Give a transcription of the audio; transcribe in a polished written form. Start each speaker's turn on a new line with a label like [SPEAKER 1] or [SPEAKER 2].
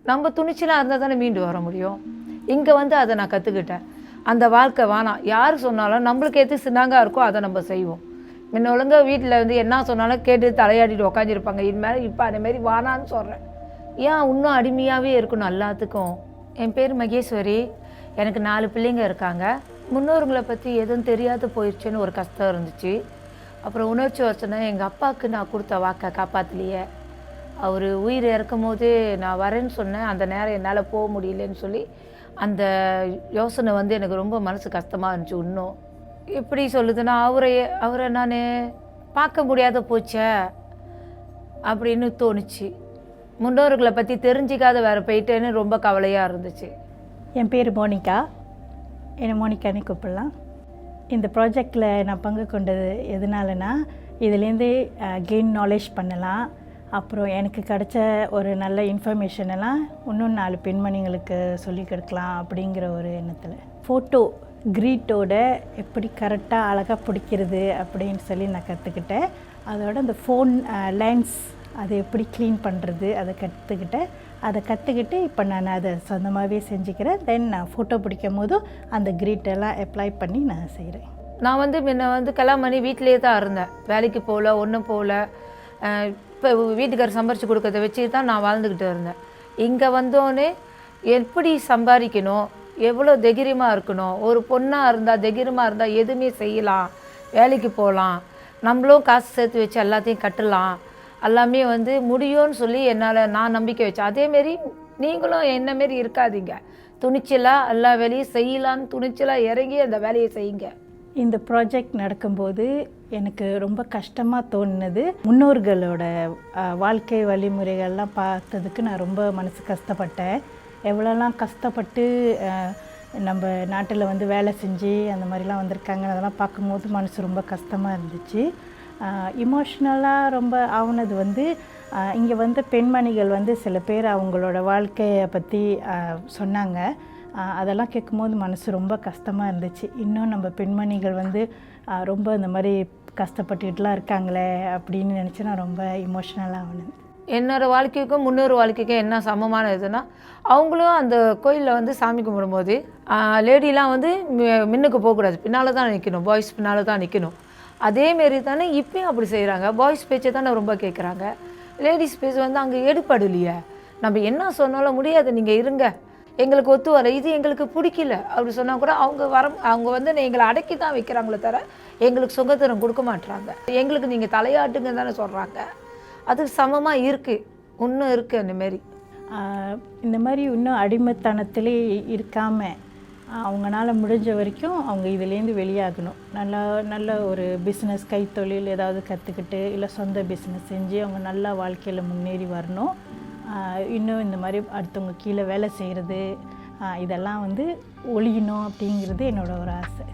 [SPEAKER 1] நம்ம துணிச்சலாக இருந்தால் தானே மீண்டு வர முடியும். இங்கே வந்து அதை நான் கற்றுக்கிட்டேன். அந்த வாழ்க்கை வேணாம். யார் சொன்னாலும் நம்மளுக்கு எது சின்னாங்க இருக்கோ அதை நம்ம செய்வோம். முன்ன ஒழுங்கா வீட்டில் வந்து என்ன சொன்னாலும் கேட்டு தலையாடிட்டு உக்காந்துருப்பாங்க. இனிமேல் இப்போ அதேமாரி வானான்னு சொல்கிறேன். ஏன் இன்னும் அடிமையாகவே இருக்கணும் எல்லாத்துக்கும். என் பேர் மகேஸ்வரி. எனக்கு 4 பிள்ளைங்க இருக்காங்க. முன்னோர்களை பற்றி எதுவும் தெரியாத போயிடுச்சுன்னு ஒரு கஷ்டம் இருந்துச்சு. அப்புறம் உணர்ச்சி வச்சோன்னா எங்கள் அப்பாவுக்கு நான் கொடுத்த வாக்கை காப்பாற்றலையே. அவர் உயிர் இறக்கும் போது நான் வரேன்னு சொன்னேன். அந்த நேரம் என்னால் போக முடியலன்னு சொல்லி அந்த யோசனை வந்து எனக்கு ரொம்ப மனசு கஷ்டமாக இருந்துச்சு. இன்னும் எப்படி சொல்லுதுன்னா அவரை நான் பார்க்க முடியாத போச்சே அப்படின்னு தோணுச்சு. முன்னோர்களை பற்றி தெரிஞ்சிக்காத வேறு போயிட்டேன்னு ரொம்ப கவலையாக இருந்துச்சு.
[SPEAKER 2] என் பேர் மோனிகா. என்னை மோனிகான்னு கூப்பிடலாம். இந்த ப்ராஜெக்டில் நான் பங்கு கொண்டது எதனாலனா, இதுலேருந்து கெயின் நாலேஜ் பண்ணலாம். அப்புறம் எனக்கு கிடைச்ச ஒரு நல்ல இன்ஃபர்மேஷனெல்லாம் இன்னும் 4 பெண்மணிங்களுக்கு சொல்லிக் கொடுக்கலாம் அப்படிங்கிற ஒரு எண்ணத்தில். ஃபோட்டோ க்ரீட்டோட எப்படி கரெக்டாக அழகாக பிடிக்கிறது அப்படின்னு சொல்லி நான் கற்றுக்கிட்டேன். அதோட இந்த ஃபோன் லென்ஸ் அதை எப்படி க்ளீன் பண்ணுறது அதை கற்றுக்கிட்டு இப்போ நான் அதை சொந்தமாகவே செஞ்சுக்கிறேன். தென் நான் ஃபோட்டோ பிடிக்கும் போதும் அந்த க்ரீட்டெல்லாம் அப்ளை பண்ணி நான் செய்கிறேன்.
[SPEAKER 1] நான் வந்து முன்ன வந்து கல்யாணம் பண்ணி வீட்டிலே தான் இருந்தேன். வேலைக்கு போகல, ஒன்றும் போகல. இப்போ வீட்டுக்காரர் சம்பாரித்து கொடுக்கறத வச்சு தான் நான் வாழ்ந்துக்கிட்டு இருந்தேன். இங்கே வந்தோடனே எப்படி சம்பாதிக்கணும், எவ்வளோ தைரியமாக இருக்கணும், ஒரு பொண்ணாக இருந்தால் தைரியமாக இருந்தால் எதுவுமே செய்யலாம், வேலைக்கு போகலாம், நம்மளும் காசு சேர்த்து வச்சு எல்லாத்தையும் கட்டலாம், எல்லாமே வந்து முடியும்னு சொல்லி நான் நம்பிக்கை வச்சேன். அதேமாரி நீங்களும் என்னமாரி இருக்காதீங்க. துணிச்சலாக எல்லா வேலையும் செய்யலான்னு துணிச்சலாக இறங்கி அந்த வேலையை செய்யுங்க.
[SPEAKER 2] இந்த ப்ராஜெக்ட் நடக்கும்போது எனக்கு ரொம்ப கஷ்டமாக தோணுனது, முன்னோர்களோட வாழ்க்கை வழிமுறைகள்லாம் பார்த்ததுக்கு நான் ரொம்ப மனசு கஷ்டப்பட்டேன். எவ்வளோலாம் கஷ்டப்பட்டு நம்ம நாட்டில் வந்து வேலை செஞ்சு அந்த மாதிரிலாம் வந்திருக்காங்க. அதெல்லாம் பார்க்கும்போது மனசு ரொம்ப கஷ்டமாக இருந்துச்சு. இமோஷ்னலாக ரொம்ப ஆகுனது வந்து இங்கே வந்து பெண்மணிகள் வந்து சில பேர் அவங்களோட வாழ்க்கையை பற்றி சொன்னாங்க. அதெல்லாம் கேட்கும்போது மனசு ரொம்ப கஷ்டமாக இருந்துச்சு. இன்னும் நம்ம பெண்மணிகள் வந்து ரொம்ப இந்த மாதிரி கஷ்டப்பட்டுக்கிட்டுலாம் இருக்காங்களே அப்படின்னு நினச்சி நான் ரொம்ப இமோஷ்னலாக ஆனேன்.
[SPEAKER 1] என்னோடய வாழ்க்கைக்கும் முன்னோர் வாழ்க்கைக்கும் என்ன சமமான இதுன்னா, அவங்களும் அந்த கோயிலில் வந்து சாமி கும்பிடும்போது லேடிலாம் வந்து முன்னுக்கு போகக்கூடாது, பின்னால் தான் நிற்கணும், பாய்ஸ் பின்னால் தான் நிற்கணும். அதேமாரி தானே இப்பயும் அப்படி செய்கிறாங்க. பாய்ஸ் பேச்சை தானே ரொம்ப கேட்குறாங்க. லேடிஸ் பேச்சு வந்து அங்கே எடுபடலையே. நம்ம என்ன சொன்னாலும் முடியாது, நீங்கள் இருங்க, எங்களுக்கு ஒத்து வர இது எங்களுக்கு பிடிக்கல அப்படி சொன்னால் கூட அவங்க வந்து எங்களை அடக்கி தான் வைக்கிறாங்களே தவிர எங்களுக்கு சுதந்திரம் கொடுக்க மாட்டுறாங்க. எங்களுக்கு நீங்கள் தலையாட்டுங்க தானே சொல்கிறாங்க. அதுக்கு சமமாக இருக்குது, இன்னும் இருக்குது.
[SPEAKER 2] இந்த மாதிரி இன்னும் அடிமைத்தனத்திலே இருக்காமல் அவங்களால முடிஞ்ச வரைக்கும் அவங்க இதுலேருந்து வெளியாகணும். நல்ல ஒரு பிஸ்னஸ், கைத்தொழில் ஏதாவது கற்றுக்கிட்டு இல்லை சொந்த பிஸ்னஸ் செஞ்சு அவங்க நல்லா வாழ்க்கையில் முன்னேறி வரணும். இன்னும் இந்த மாதிரி அடுத்தவங்க கீழே வேலை செய்கிறது இதெல்லாம் வந்து ஒழியணும் அப்படிங்கிறது என்னோட ஒரு ஆசை.